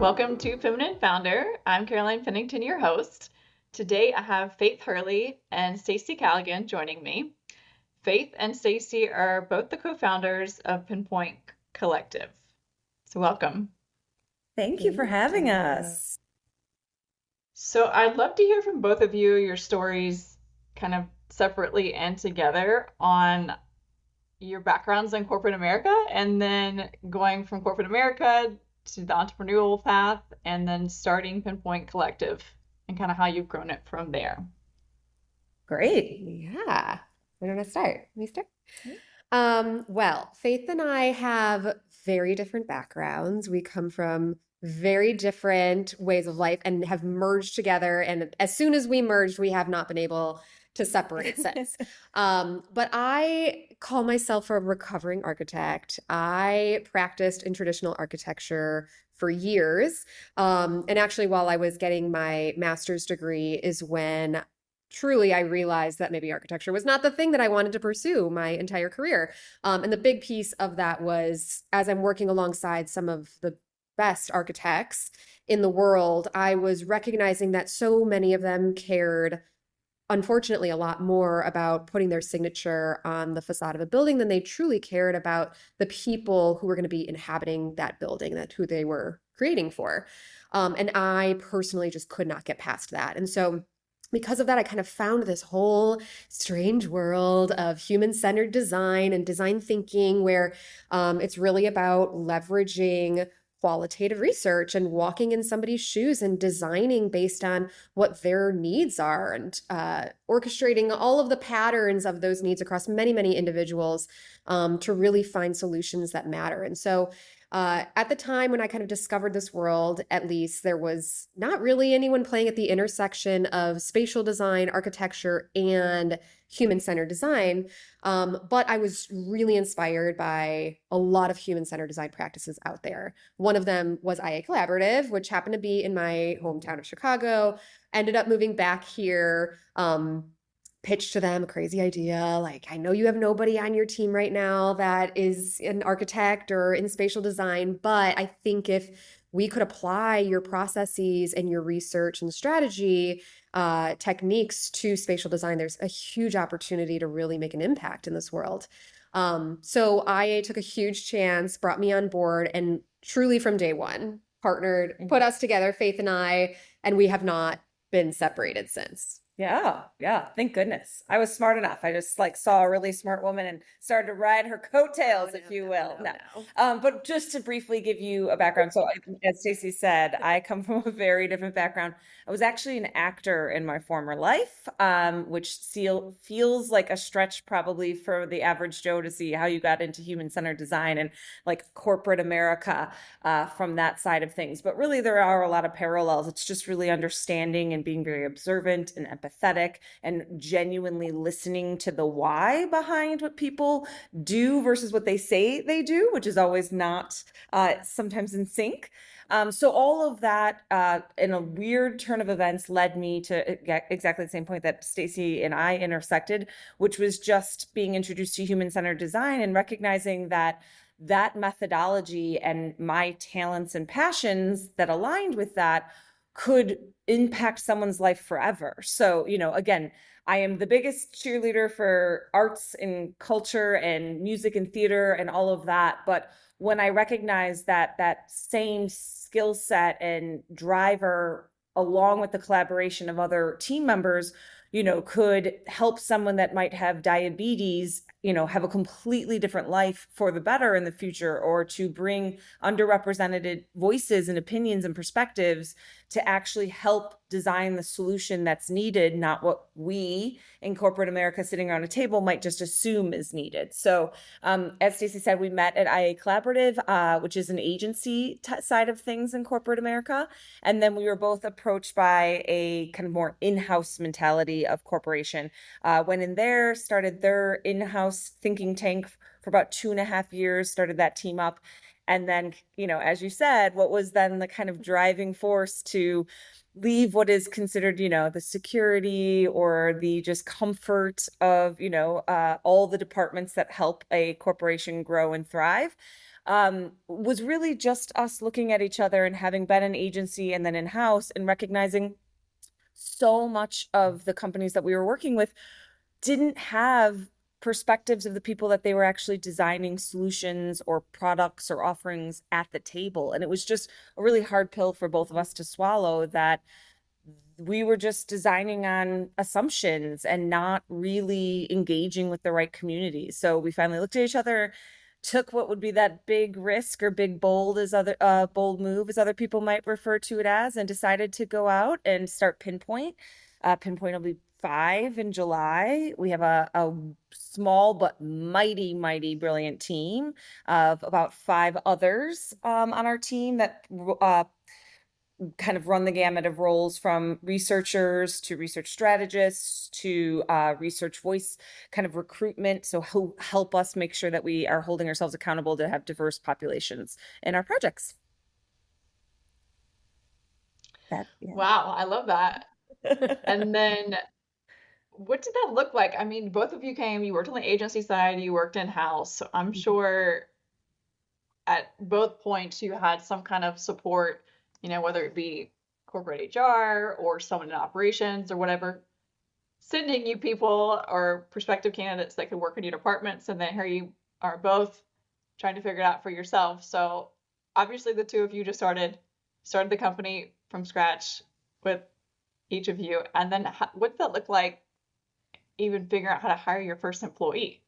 Welcome to Feminine Founder. I'm Caroline Pennington, your host. Today I have Faith Hurley and Stacy Callighan joining me. Faith and Stacy are both the co-founders of Pinpoint Collective. So welcome. Thank you for having us. So I'd love to hear from both of you, your stories kind of separately and together on your backgrounds in corporate America and then going from corporate America to the entrepreneurial path and then starting Pinpoint Collective and kind of how you've grown it from there. Great. Yeah. Where do I start? Let me start. Well, Faith and I have very different backgrounds. We come from very different ways of life and have merged together. And as soon as we merged, we have not been able to separate since. But I call myself a recovering architect. I practiced in traditional architecture for years. And actually, while I was getting my master's degree, is when truly I realized that maybe architecture was not the thing that I wanted to pursue my entire career. And the big piece of that was as I'm working alongside some of the best architects in the world, I was recognizing that so many of them cared, unfortunately, a lot more about putting their signature on the facade of a building than they truly cared about the people who were going to be inhabiting that building, that who they were creating for. And I personally just could not get past that. And so because of that, I kind of found this whole strange world of human-centered design and design thinking where it's really about leveraging qualitative research and walking in somebody's shoes and designing based on what their needs are and orchestrating all of the patterns of those needs across many, many individuals to really find solutions that matter. And so at the time when I kind of discovered this world, at least, there was not really anyone playing at the intersection of spatial design, architecture, and human-centered design. But I was really inspired by a lot of human-centered design practices out there. One of them was IA Collaborative, which happened to be in my hometown of Chicago. Ended up moving back here. Pitched to them a crazy idea. Like, I know you have nobody on your team right now that is an architect or in spatial design, but I think if we could apply your processes and your research and strategy techniques to spatial design, there's a huge opportunity to really make an impact in this world. So IA took a huge chance, brought me on board, and truly from day one, partnered, put us together, Faith and we have not been separated since. Yeah. Thank goodness. I was smart enough. I just saw a really smart woman and started to ride her coattails, if you will. No. But just to briefly give you a background. So as Stacy said, I come from a very different background. I was actually an actor in my former life, which feels like a stretch probably for the average Joe to see how you got into human-centered design and corporate America from that side of things. But really there are a lot of parallels. It's just really understanding and being very observant and empathetic and genuinely listening to the why behind what people do versus what they say they do, which is always not sometimes in sync. So all of that in a weird turn of events led me to exactly the same point that Stacy and I intersected, which was just being introduced to human-centered design and recognizing that methodology and my talents and passions that aligned with that could impact someone's life forever. So, again, I am the biggest cheerleader for arts and culture and music and theater and all of that. But when I recognize that same skill set and driver, along with the collaboration of other team members, could help someone that might have diabetes, have a completely different life for the better in the future, or to bring underrepresented voices and opinions and perspectives to actually help design the solution that's needed, not what we in corporate America sitting around a table might just assume is needed. So as Stacy said, we met at IA Collaborative, which is an agency side of things in corporate America. And then we were both approached by a kind of more in-house mentality of corporation. Went in there, started their in-house thinking tank for about 2.5 years, started that team up. And then, as you said, what was then the kind of driving force to leave what is considered, the security or the just comfort of, all the departments that help a corporation grow and thrive. was really just us looking at each other and having been an agency and then in-house and recognizing so much of the companies that we were working with didn't have perspectives of the people that they were actually designing solutions or products or offerings at the table. And it was just a really hard pill for both of us to swallow, that we were just designing on assumptions and not really engaging with the right community. So we finally looked at each other, took what would be that big risk or big bold as other bold move as other people might refer to it as, and decided to go out and start Pinpoint. Pinpoint will be 5 in July. We have a small but mighty, mighty brilliant team of about 5 others on our team that kind of run the gamut of roles, from researchers to research strategists to research voice kind of recruitment. So who help us make sure that we are holding ourselves accountable to have diverse populations in our projects. Yeah. Wow, I love that. And then what did that look like? I mean, both of you came, you worked on the agency side, you worked in-house. So I'm sure at both points you had some kind of support, whether it be corporate HR or someone in operations or whatever, sending you people or prospective candidates that could work in your departments. And then here you are both trying to figure it out for yourself. So obviously the two of you just started the company from scratch with each of you. And then what did that look like, even figuring out how to hire your first employee?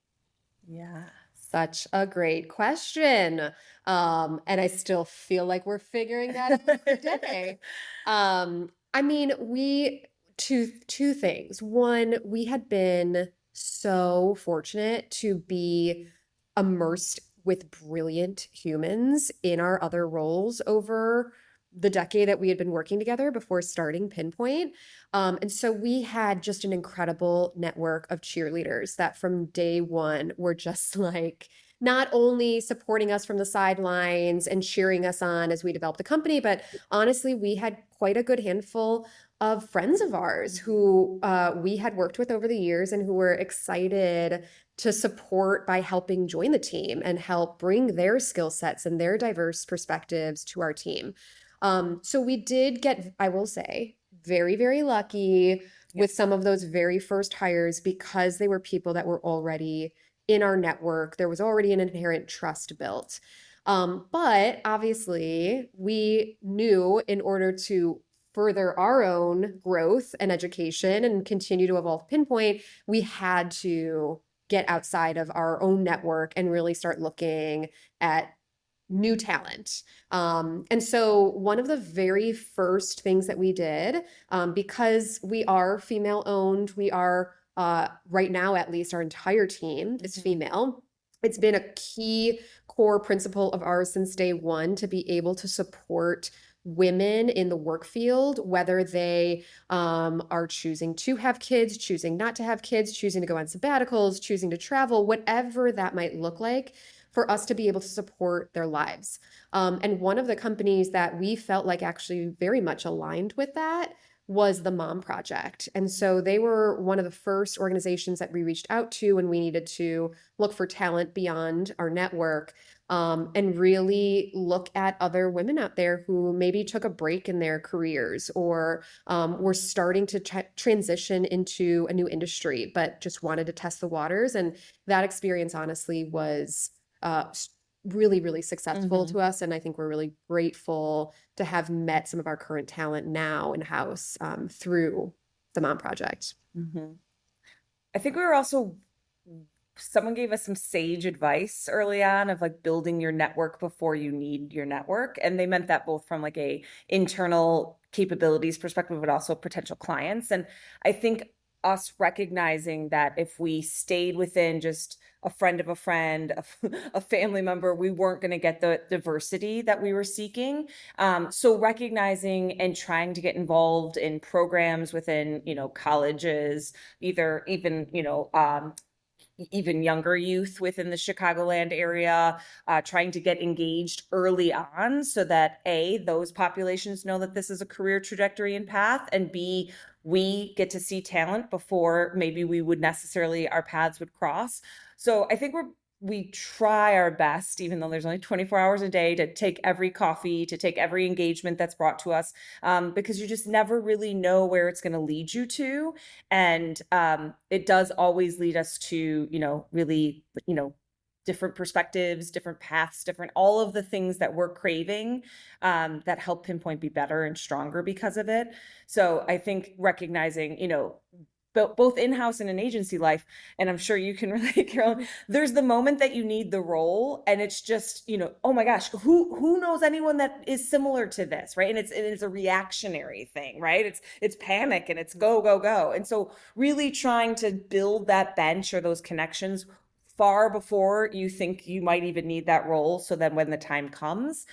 Yeah. Such a great question. And I still feel like we're figuring that out today. I mean, two things. One, we had been so fortunate to be immersed with brilliant humans in our other roles over the decade that we had been working together before starting Pinpoint. And so we had just an incredible network of cheerleaders that from day one were just like not only supporting us from the sidelines and cheering us on as we developed the company, but honestly, we had quite a good handful of friends of ours who we had worked with over the years and who were excited to support by helping join the team and help bring their skill sets and their diverse perspectives to our team. So we did get, I will say, very, very lucky with some of those very first hires because they were people that were already in our network. There was already an inherent trust built. But obviously, we knew in order to further our own growth and education and continue to evolve Pinpoint, we had to get outside of our own network and really start looking at new talent. And so one of the very first things that we did, because we are female owned, we are right now, at least our entire team is female. It's been a key core principle of ours since day one to be able to support women in the work field, whether they are choosing to have kids, choosing not to have kids, choosing to go on sabbaticals, choosing to travel, whatever that might look like, for us to be able to support their lives. And one of the companies that we felt like actually very much aligned with that was the Mom Project. And so they were one of the first organizations that we reached out to when we needed to look for talent beyond our network, and really look at other women out there who maybe took a break in their careers or were starting to transition into a new industry, but just wanted to test the waters. And that experience honestly was really, really successful to us. And I think we're really grateful to have met some of our current talent now in-house through the Mom Project. I think we were also, someone gave us some sage advice early on of like building your network before you need your network. And they meant that both from like a internal capabilities perspective, but also potential clients. And I think us recognizing that if we stayed within just a friend of a friend, a family member, we weren't going to get the diversity that we were seeking. So recognizing and trying to get involved in programs within, colleges, either even, even younger youth within the Chicagoland area, trying to get engaged early on so that A, those populations know that this is a career trajectory and path, and B, we get to see talent before maybe we would necessarily, our paths would cross. So I think we're we try our best, even though there's only 24 hours a day, to take every coffee, to take every engagement that's brought to us, because you just never really know where it's going to lead you to. And it does always lead us to, really, different perspectives, different paths, different, all of the things that we're craving, that help Pinpoint be better and stronger because of it. So I think recognizing, both in-house and in agency life, and I'm sure you can relate, Carol, there's the moment that you need the role, and it's just, oh my gosh, who knows anyone that is similar to this, right? And it's a reactionary thing, right? It's panic and it's go, go, go. And so really trying to build that bench or those connections far before you think you might even need that role, so then when the time comes,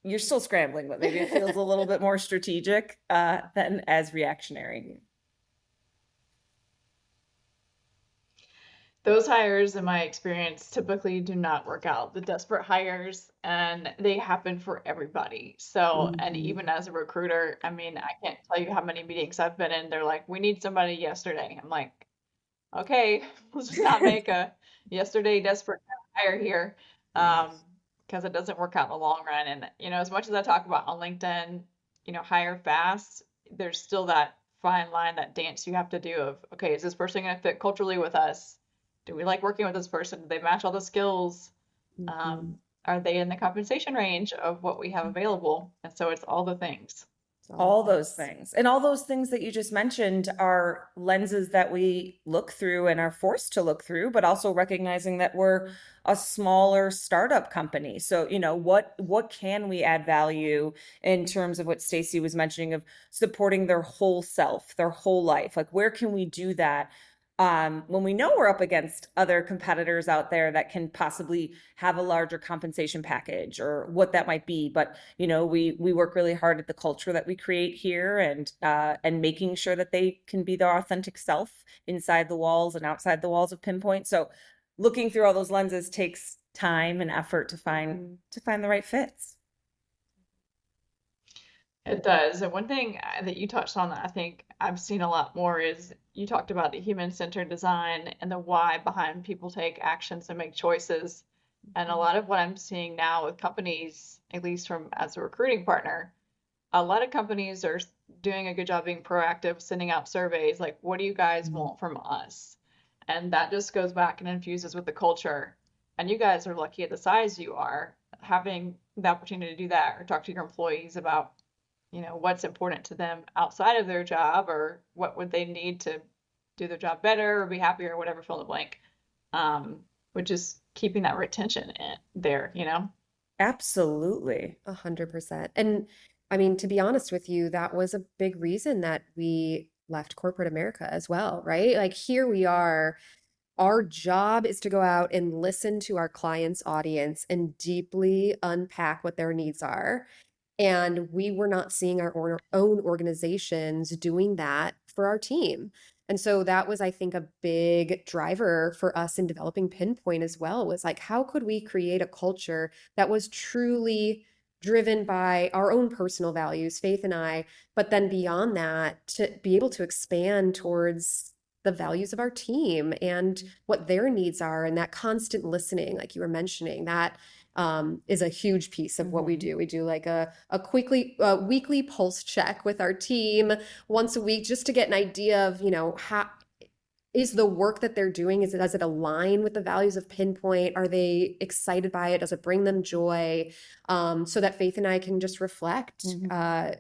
you're still scrambling, but maybe it feels a little bit more strategic than as reactionary. Those hires, in my experience, typically do not work out. The desperate hires, and they happen for everybody. So, and even as a recruiter, I mean, I can't tell you how many meetings I've been in. They're like, we need somebody yesterday. I'm like, okay, let's just not make a yesterday desperate hire here, because it doesn't work out in the long run. And, as much as I talk about on LinkedIn, hire fast, there's still that fine line, that dance you have to do of, okay, is this person going to fit culturally with us? Do we like working with this person? Do they match all the skills? Are they in the compensation range of what we have available? And so it's all the things. All those things. And all those things that you just mentioned are lenses that we look through and are forced to look through, but also recognizing that we're a smaller startup company. So, what can we add value in terms of what Stacy was mentioning of supporting their whole self, their whole life? Like, where can we do that? When we know we're up against other competitors out there that can possibly have a larger compensation package or what that might be. But, we work really hard at the culture that we create here, and making sure that they can be their authentic self inside the walls and outside the walls of Pinpoint. So looking through all those lenses takes time and effort to find the right fits. It does. And one thing that you touched on that I think I've seen a lot more is, you talked about the human-centered design and the why behind people take actions and make choices. And a lot of what I'm seeing now with companies, at least from as a recruiting partner, a lot of companies are doing a good job being proactive, sending out surveys like, what do you guys want from us? And that just goes back and infuses with the culture. And you guys are lucky at the size you are, having the opportunity to do that or talk to your employees about, what's important to them outside of their job, or what would they need to do their job better or be happier or whatever, fill in the blank. Which is keeping that retention there. Absolutely. 100%. And I mean, to be honest with you, that was a big reason that we left corporate America as well, right? Like, here we are. Our job is to go out and listen to our client's audience and deeply unpack what their needs are. And we were not seeing our own organizations doing that for our team. And so that was, I think, a big driver for us in developing Pinpoint as well, was like, how could we create a culture that was truly driven by our own personal values, Faith and I, but then beyond that, to be able to expand towards the values of our team and what their needs are, and that constant listening, like you were mentioning, that is a huge piece of what we do. We do like a weekly pulse check with our team once a week, just to get an idea of, how is the work that they're doing, does it align with the values of Pinpoint? Are they excited by it? Does it bring them joy? So that Faith and I can just reflect, in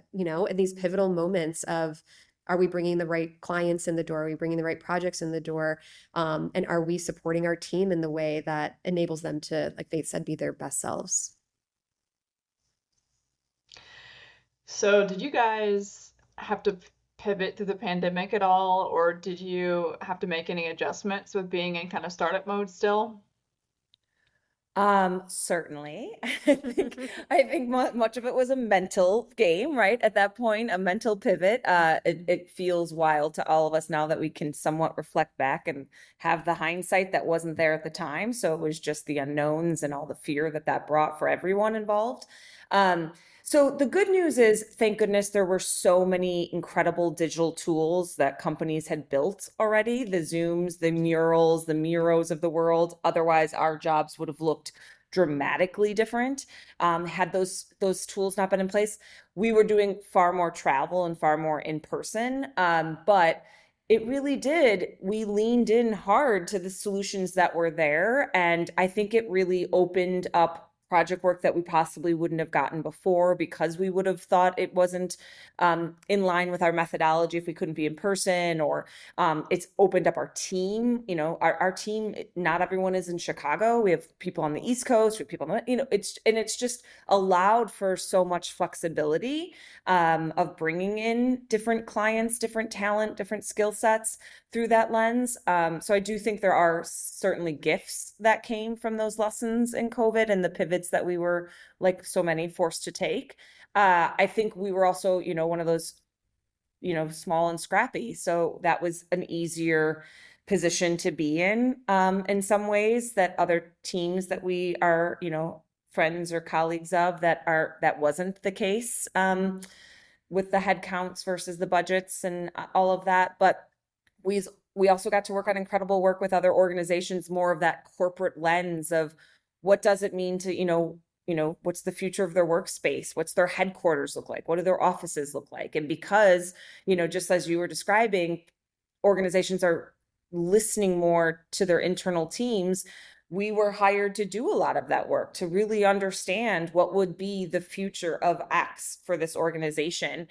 these pivotal moments of, are we bringing the right clients in the door? Are we bringing the right projects in the door? And are we supporting our team in the way that enables them to, like Faith said, be their best selves? So did you guys have to pivot through the pandemic at all, or did you have to make any adjustments with being in kind of startup mode still? Certainly. I think much of it was a mental game, right? At that point, a mental pivot. It feels wild to all of us now that we can somewhat reflect back and have the hindsight that wasn't there at the time. So it was just the unknowns and all the fear that brought for everyone involved. So the good news is, thank goodness, there were so many incredible digital tools that companies had built already, the Zooms, the Murals, the Miros of the world. Otherwise, our jobs would have looked dramatically different. Had those tools not been in place, we were doing far more travel and far more in person. But it really did. We leaned in hard to the solutions that were there. And I think it really opened up project work that we possibly wouldn't have gotten before because we would have thought it wasn't in line with our methodology if we couldn't be in person, or it's opened up our team. Our team, not everyone is in Chicago. We have people on the East Coast, we have people on it's just allowed for so much flexibility of bringing in different clients, different talent, different skill sets through that lens. So I do think there are certainly gifts that came from those lessons in COVID and the pivots that we were, like so many, forced to take. I think we were also, one of those, small and scrappy. So that was an easier position to be in some ways, that other teams that we are, friends or colleagues of, that wasn't the case, with the head counts versus the budgets and all of that. But we we also got to work on incredible work with other organizations, more of that corporate lens of what does it mean to, what's the future of their workspace? What's their headquarters look like? What do their offices look like? And because, just as you were describing, organizations are listening more to their internal teams, we were hired to do a lot of that work to really understand what would be the future of X for this organization,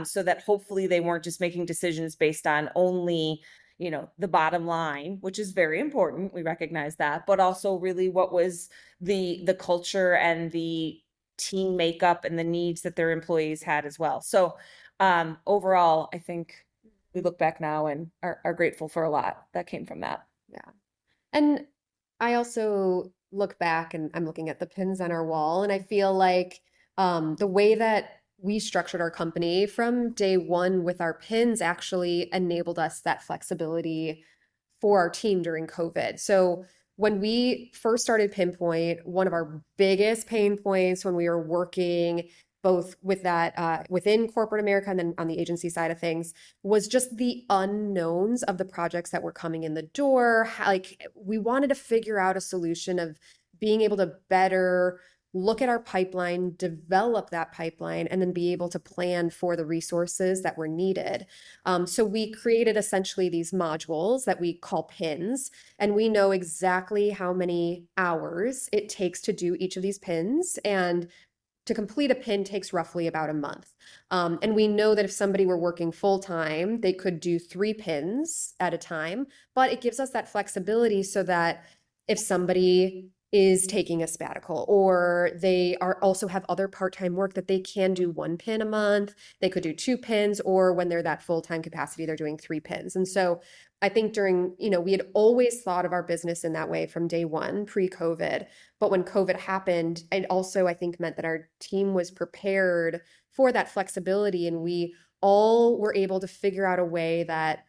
so that hopefully they weren't just making decisions based on only, the bottom line, which is very important. We recognize that, but also really what was the culture and the team makeup and the needs that their employees had as well. So overall, I think we look back now and are grateful for a lot that came from that. Yeah. And I also look back and I'm looking at the pins on our wall, and I feel like the way that we structured our company from day one with our pins actually enabled us that flexibility for our team during COVID. So when we first started Pinpoint, one of our biggest pain points when we were working both with that within corporate America and then on the agency side of things was just the unknowns of the projects that were coming in the door. Like we wanted to figure out a solution of being able to better look at our pipeline, develop that pipeline, and then be able to plan for the resources that were needed. So we created essentially these modules that we call pins, and we know exactly how many hours it takes to do each of these pins. And to complete a pin takes roughly about a month. And we know that if somebody were working full time, they could do 3 pins at a time, but it gives us that flexibility so that if somebody is taking a sabbatical or they are also have other part-time work, that they can do 1 pin a month, they could do 2 pins, or when they're that full-time capacity, they're doing 3 pins. And so I think during, we had always thought of our business in that way from day one, pre-COVID. But when COVID happened, it also, I think, meant that our team was prepared for that flexibility. And we all were able to figure out a way that,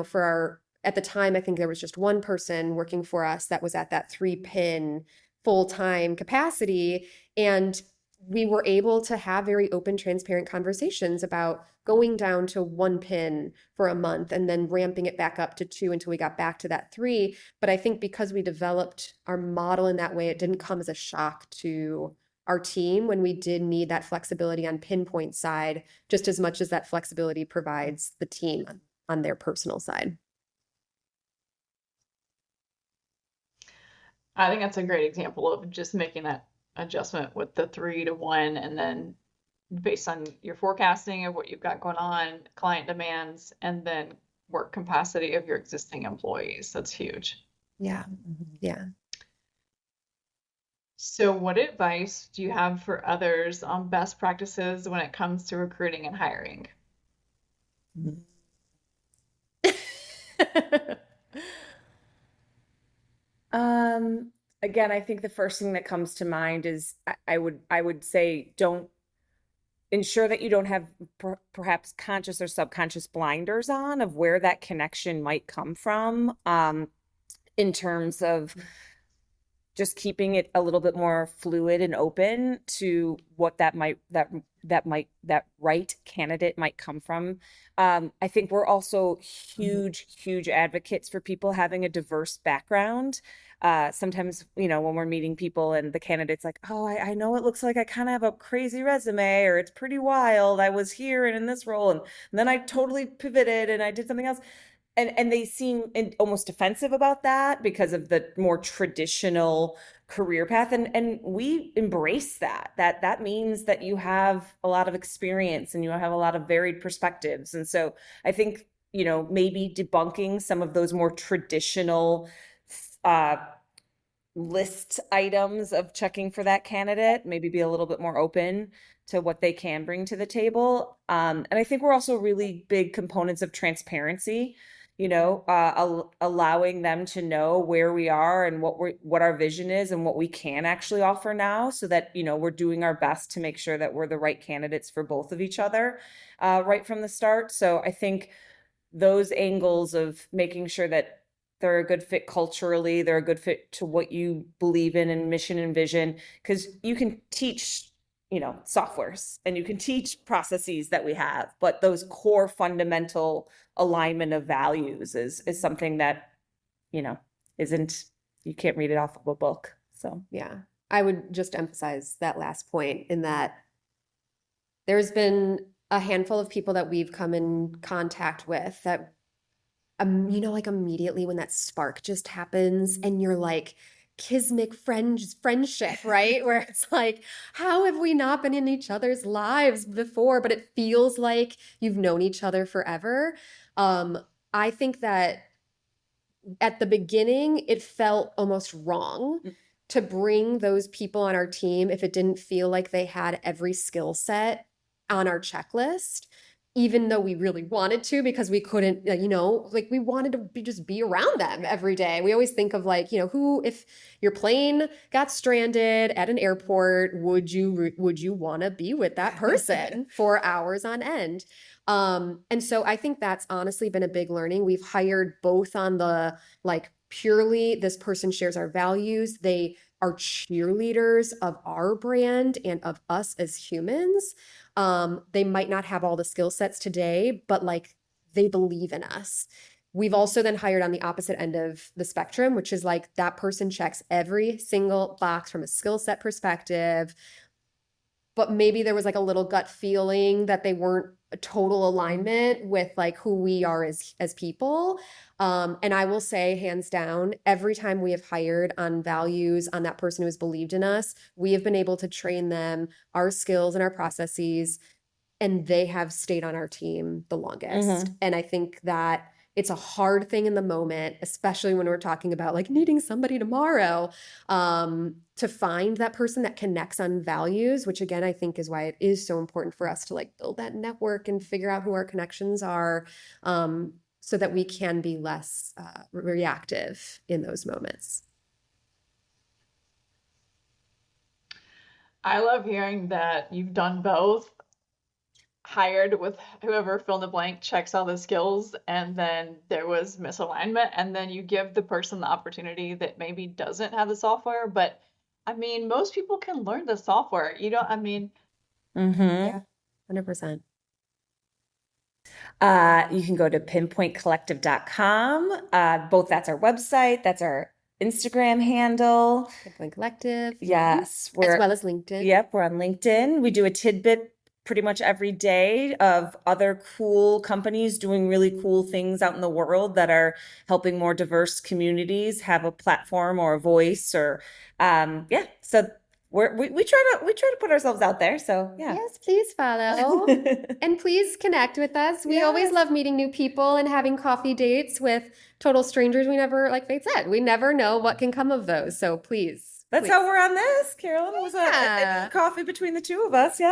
for our, at the time, I think there was just one person working for us that was at that 3 pin full-time capacity. And we were able to have very open, transparent conversations about going down to 1 pin for a month and then ramping it back up to 2 until we got back to that 3. But I think because we developed our model in that way, it didn't come as a shock to our team when we did need that flexibility on Pinpoint side, just as much as that flexibility provides the team on their personal side. I think that's a great example of just making that adjustment with the 3 to 1, and then based on your forecasting of what you've got going on, client demands, and then work capacity of your existing employees. That's huge. Yeah. Yeah. So, what advice do you have for others on best practices when it comes to recruiting and hiring? Again, I think the first thing that comes to mind is I would say, don't ensure that you don't have perhaps conscious or subconscious blinders on of where that connection might come from, in terms of just keeping it a little bit more fluid and open to what that right candidate might come from. I think we're also huge advocates for people having a diverse background. Sometimes, when we're meeting people and the candidate's like, oh, I know it looks like I kind of have a crazy resume, or it's pretty wild. I was here and in this role, and then I totally pivoted and I did something else. And they seem almost defensive about that because of the more traditional career path. And we embrace that. That means that you have a lot of experience and you have a lot of varied perspectives. And so I think, maybe debunking some of those more traditional list items of checking for that candidate, maybe be a little bit more open to what they can bring to the table. And I think we're also really big components of transparency, allowing them to know where we are and what our vision is and what we can actually offer now, so that, we're doing our best to make sure that we're the right candidates for both of each other, right from the start. So I think those angles of making sure that they're a good fit culturally, they're a good fit to what you believe in and mission and vision, because you can teach, softwares and you can teach processes that we have, but those core fundamental alignment of values is something that, isn't, you can't read it off of a book. So Yeah, I would just emphasize that last point in that there's been a handful of people that we've come in contact with that, like immediately when that spark just happens and you're like, kismic friendship, right? Where it's like, how have we not been in each other's lives before? But it feels like you've known each other forever. I think that at the beginning, it felt almost wrong to bring those people on our team if it didn't feel like they had every skill set on our checklist, even though we really wanted to, because we couldn't, we wanted to just be around them every day. We always think of if your plane got stranded at an airport, would you want to be with that person for hours on end? And so I think that's honestly been a big learning. We've hired both on the purely this person shares our values. They are cheerleaders of our brand and of us as humans. They might not have all the skill sets today, but they believe in us. We've also then hired on the opposite end of the spectrum, which is that person checks every single box from a skill set perspective, but maybe there was a little gut feeling that they weren't a total alignment with who we are as people. And I will say, hands down, every time we have hired on values on that person who has believed in us, we have been able to train them our skills and our processes, and they have stayed on our team the longest. And I think that it's a hard thing in the moment, especially when we're talking about needing somebody tomorrow, to find that person that connects on values, which again, I think is why it is so important for us to build that network and figure out who our connections are, so that we can be less reactive in those moments. I love hearing that you've done both, hired with whoever fill in the blank checks all the skills, and then there was misalignment, and then you give the person the opportunity that maybe doesn't have the software. But I mean, most people can learn the software. Yeah, 100%. You can go to pinpointcollective.com. Both that's our website, that's our Instagram handle. Pinpoint Collective. Yes. As well as LinkedIn. Yep, we're on LinkedIn. We do a tidbit pretty much every day of other cool companies doing really cool things out in the world that are helping more diverse communities have a platform or a voice, or so we try to put ourselves out there. So yeah. Yes, please follow. And please connect with us. We always love meeting new people and having coffee dates with total strangers. We never, like Faith said, we never know what can come of those. So please. That's how we're on this, Carolyn. It was a coffee between the two of us. Yeah.